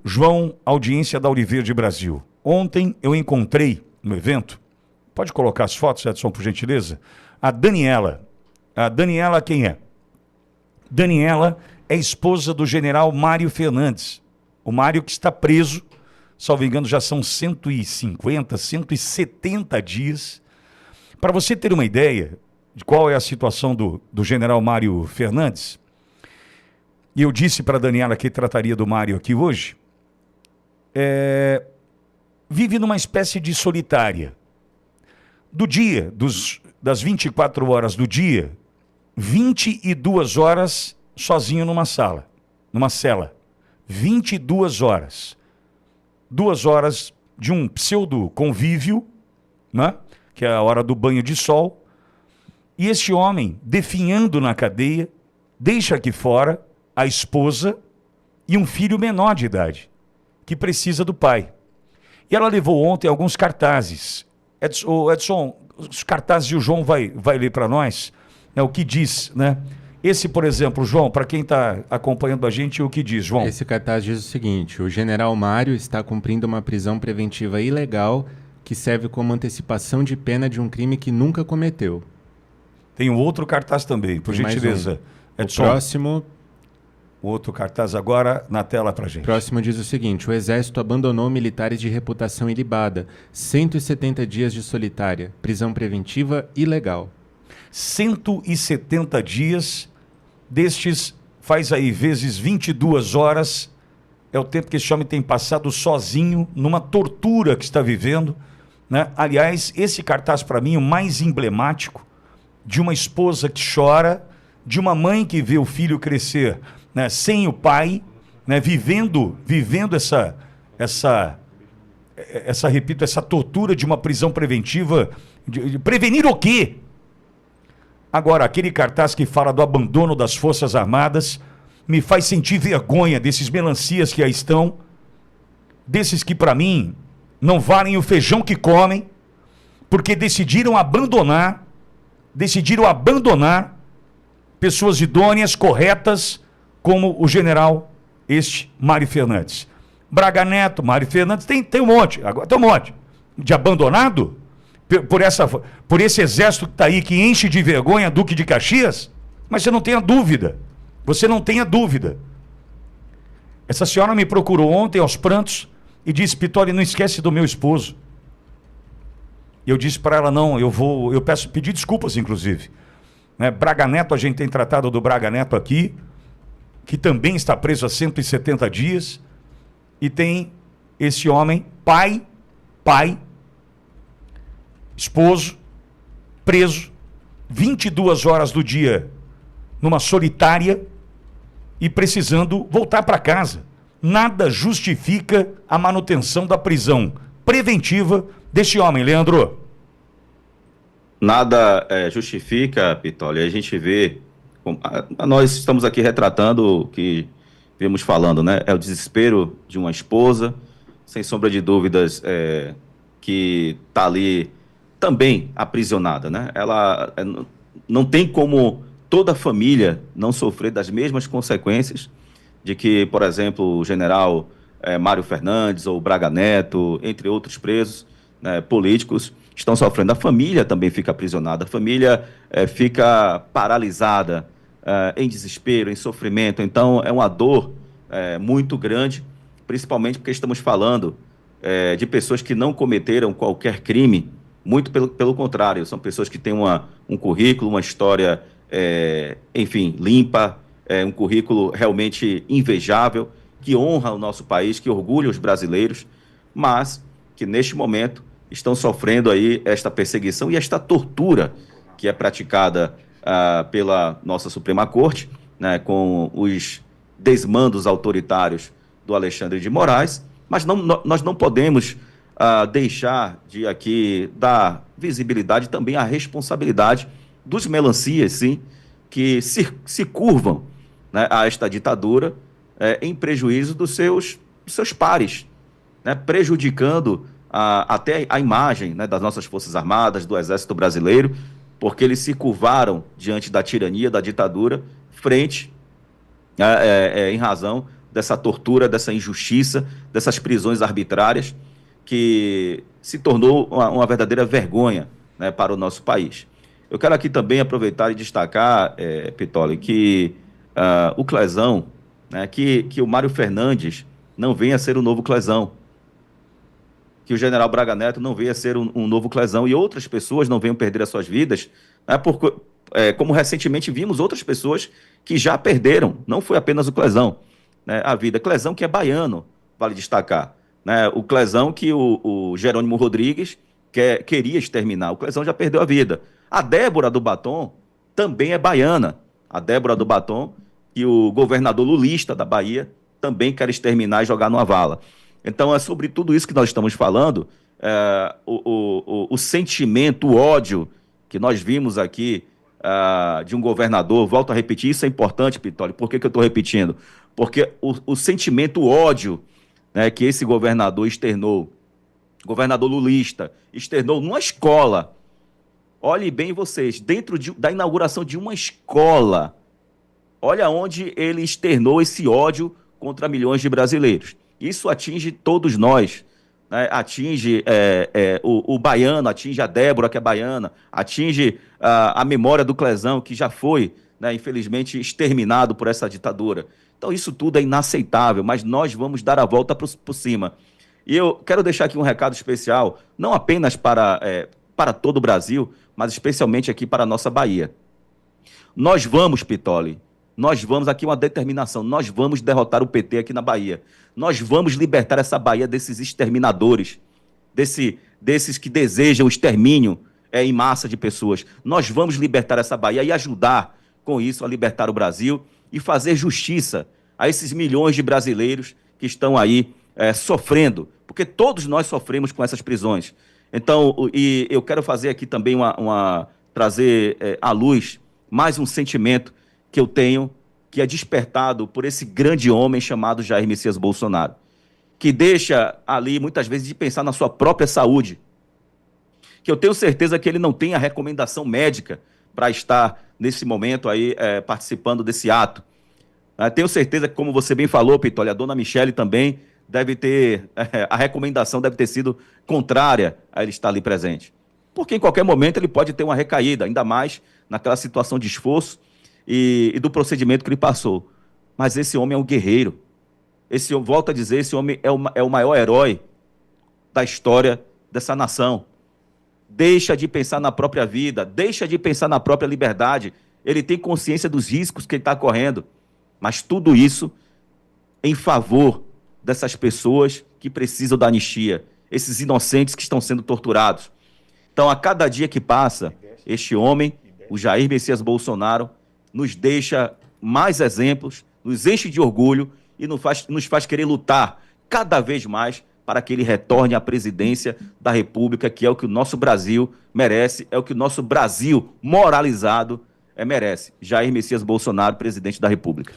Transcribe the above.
João, audiência da Auriverde Brasil. Ontem eu encontrei no evento, pode colocar as fotos, Edson, por gentileza, a Daniela. A Daniela quem é? Daniela é esposa do general Mário Fernandes. O Mário que está preso, salvo engano, já são 150, 170 dias. Para você ter uma ideia de qual é a situação do general Mário Fernandes, e eu disse para a Daniela que trataria do Mário aqui hoje, vive numa espécie de solitária. Do dia, das 24 horas do dia, 22 horas sozinho numa cela. 22 horas. 2 horas de um pseudo-convívio, né? Que é a hora do banho de sol. E este homem, definhando na cadeia, deixa aqui fora a esposa e um filho menor de idade, que precisa do pai. E ela levou ontem alguns cartazes. Edson, os cartazes, e o João vai ler para nós, né, o que diz, né? Esse, por exemplo, João, para quem está acompanhando a gente, o que diz, João? Esse cartaz diz o seguinte: o general Mário está cumprindo uma prisão preventiva ilegal que serve como antecipação de pena de um crime que nunca cometeu. Tem um outro cartaz também, por gentileza. Edson. O próximo... O outro cartaz agora na tela para gente. Próximo diz o seguinte: o Exército abandonou militares de reputação ilibada. 170 dias de solitária. Prisão preventiva ilegal. 170 dias, destes faz aí vezes 22 horas, é o tempo que esse homem tem passado sozinho, numa tortura que está vivendo, né? Aliás, esse cartaz para mim é o mais emblemático de uma esposa que chora, de uma mãe que vê o filho crescer, né, sem o pai, né, vivendo essa tortura de uma prisão preventiva, de prevenir o quê? Agora, aquele cartaz que fala do abandono das Forças Armadas me faz sentir vergonha desses melancias que aí estão, desses que para mim não valem o feijão que comem, porque decidiram abandonar pessoas idôneas, corretas, como o general Mário Fernandes. Braga Neto, Mário Fernandes, tem um monte, agora tem um monte de abandonado por esse exército que está aí, que enche de vergonha Duque de Caxias, mas você não tenha dúvida, Essa senhora me procurou ontem aos prantos e disse: Pitoli, não esquece do meu esposo. E eu disse para ela: não, eu pedir desculpas, inclusive. Né? Braga Neto, a gente tem tratado do Braga Neto aqui, que também está preso há 170 dias, e tem esse homem, pai, esposo, preso, 22 horas do dia, numa solitária, e precisando voltar para casa. Nada justifica a manutenção da prisão preventiva deste homem, Leandro. Nada justifica, Pitoli. A gente vê, nós estamos aqui retratando o que vemos falando, né? É o desespero de uma esposa, sem sombra de dúvidas, que está ali também aprisionada, né? Ela não tem como toda a família não sofrer das mesmas consequências de que, por exemplo, o general Mário Fernandes ou Braga Neto, entre outros presos, né, políticos, estão sofrendo. A família também fica aprisionada, a família fica paralisada, em desespero, em sofrimento. Então, é uma dor muito grande, principalmente porque estamos falando de pessoas que não cometeram qualquer crime, muito pelo contrário, são pessoas que têm um currículo, uma história, enfim, limpa, um currículo realmente invejável, que honra o nosso país, que orgulha os brasileiros, mas que neste momento estão sofrendo aí esta perseguição e esta tortura que é praticada pela nossa Suprema Corte, né, com os desmandos autoritários do Alexandre de Moraes, mas nós não podemos deixar de aqui dar visibilidade também à responsabilidade dos melancias, sim, que se curvam, né, a esta ditadura em prejuízo dos seus pares, né, prejudicando até a imagem, né, das nossas Forças Armadas, do Exército Brasileiro, porque eles se curvaram diante da tirania, da ditadura, frente em razão dessa tortura, dessa injustiça, dessas prisões arbitrárias, que se tornou uma verdadeira vergonha, né, para o nosso país. Eu quero aqui também aproveitar e destacar, Pitoli, que o Clezão, né, que o Mário Fernandes não venha a ser o novo Clezão, que o general Braga Neto não venha a ser um novo Clezão e outras pessoas não venham perder as suas vidas, né, como recentemente vimos outras pessoas que já perderam, não foi apenas o Clezão, né, a vida. Clezão que é baiano, vale destacar, né, o Clezão que o Jerônimo Rodrigues queria exterminar, o Clezão já perdeu a vida. A Débora do Batom também é baiana, a Débora do Batom, que o governador lulista da Bahia também quer exterminar e jogar numa vala. Então, é sobre tudo isso que nós estamos falando, o sentimento, o ódio que nós vimos aqui de um governador, volto a repetir, isso é importante, Pitoli, por que eu estou repetindo? Porque o sentimento, o ódio, né, que esse governador externou, governador lulista, externou numa escola, olhem bem vocês, dentro da inauguração de uma escola, olha onde ele externou esse ódio contra milhões de brasileiros. Isso atinge todos nós, né? Atinge o baiano, atinge a Débora, que é baiana, atinge a memória do Clezão, que já foi, né, infelizmente, exterminado por essa ditadura. Então isso tudo é inaceitável, mas nós vamos dar a volta por cima. E eu quero deixar aqui um recado especial, não apenas para todo o Brasil, mas especialmente aqui para a nossa Bahia. Nós vamos, Pitoli, nós vamos, aqui uma determinação, nós vamos derrotar o PT aqui na Bahia. Nós vamos libertar essa Bahia desses exterminadores, desses que desejam o extermínio em massa de pessoas. Nós vamos libertar essa Bahia e ajudar com isso a libertar o Brasil e fazer justiça a esses milhões de brasileiros que estão aí sofrendo, porque todos nós sofremos com essas prisões. Então, e eu quero fazer aqui também trazer à luz mais um sentimento que eu tenho, que é despertado por esse grande homem chamado Jair Messias Bolsonaro, que deixa ali, muitas vezes, de pensar na sua própria saúde, que eu tenho certeza que ele não tem a recomendação médica para estar, nesse momento, aí participando desse ato. Tenho certeza que, como você bem falou, Pitoli, a dona Michele também deve ter, a recomendação deve ter sido contrária a ele estar ali presente. Porque em qualquer momento ele pode ter uma recaída, ainda mais naquela situação de esforço e do procedimento que ele passou. Mas esse homem é um guerreiro. Volto a dizer, esse homem é o maior herói da história dessa nação. Deixa de pensar na própria vida, deixa de pensar na própria liberdade. Ele tem consciência dos riscos que ele está correndo. Mas tudo isso em favor dessas pessoas que precisam da anistia, esses inocentes que estão sendo torturados. Então, a cada dia que passa, este homem, o Jair Messias Bolsonaro, nos deixa mais exemplos, nos enche de orgulho e nos faz querer lutar cada vez mais para que ele retorne à presidência da República, que é o que o nosso Brasil merece, é o que o nosso Brasil moralizado merece. Jair Messias Bolsonaro, presidente da República.